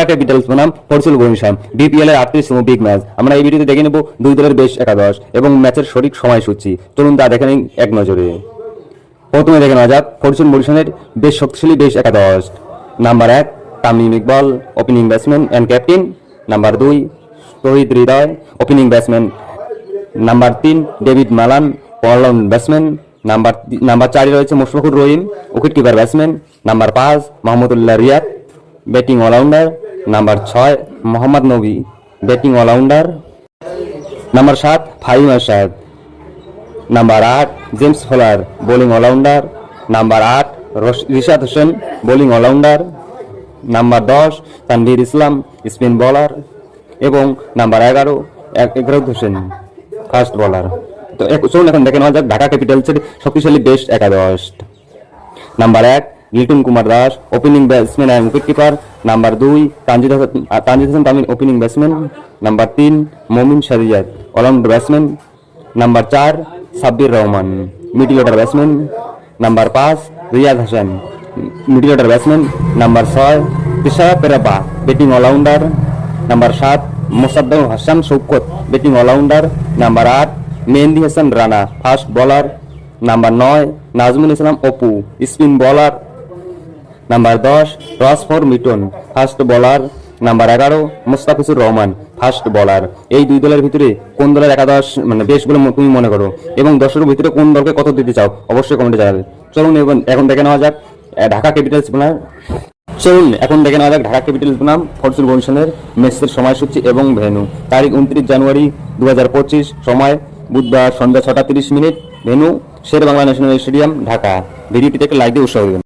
Capitals বনাম Fortune Barishal BPL এর 38তম big match. আমরা এই ভিডিওতে দেখে নেব দুই দলের বেশ একাদশ এবং ম্যাচের সঠিক সময়সূচি। চলুন তা দেখে নিন এক নজরে। প্রথমে দেখে নেওয়া যাক ফরচুন বরিশালের বেশ শক্তিশালী বেশ একাদশ। Number 1 Tamim Iqbal, opening batsman and captain. Number 2 Shahid Hridoy, opening batsman. Number 3 David Malan, allround batsman. Number 4 রয়েছে Mushfiqur Rahim, wicket keeper batsman. Number 5 Mahmudullah Riyad, batting allrounder. Number 6 Mohammad Nabi, batting allrounder. Number 7 Faheem Arshad. Number 8 James Fuller, bowling allrounder. Number 8 Rishad Hossain, bowling allrounder. Number 10 Tanvir Islam, spin bowler. এবং number 11 একরাত Hossain, fast bowler. তো চলুন এখন দেখে নেওয়া যাক ঢাকা ক্যাপিটালসের শক্তিশালী best একাদশ। Number 1 Liton Kumar Das, opening batsman and wicket keeper. Number 2 Tanzid Hasan Tamim, opening batsman. Number 3 Momin Shahriar, allrounder batsman. Number 4 Sabbir Rahman, middle order batsman. Number 5 Riyad Hasan, middle order batsman. Number 6 Thisara Perera, batting allrounder. Number 7 Mosaddek Hasan Shoukat, batting allrounder. Number 8 Mehedi Hasan Rana, fast bowler. Number 9 Nazmul Islam Apu, spin bowler. Number 10 রসফর মিটন, fast bowler. Number 11 Mustafizur Rahman, fast bowler. এই দুই দলের ভিতরে কোন দলের একাদশ বেশ বলে তুমি মনে করো এবং দর্শকের ভিতরে কোন দলকে কত দিতে চাও অবশ্যই কমেন্টে জানাবে। চলুন এখন দেখে নেওয়া যাক ঢাকা ক্যাপিটালস ঢাকা ক্যাপিটালস বনাম ফরচুন বরিশালের ম্যাচের সময়সূচি এবং ভেন্যু। তারিখ 29 জানুয়ারি 2025, সময় বুধবার সন্ধ্যা 6টা 30 মিনিট। ভেন্যু শের বাংলা ন্যাশনাল স্টেডিয়াম, ঢাকা। ভিডিওটিতে একটা লাইক দিয়ে উৎসাহ দেবেন।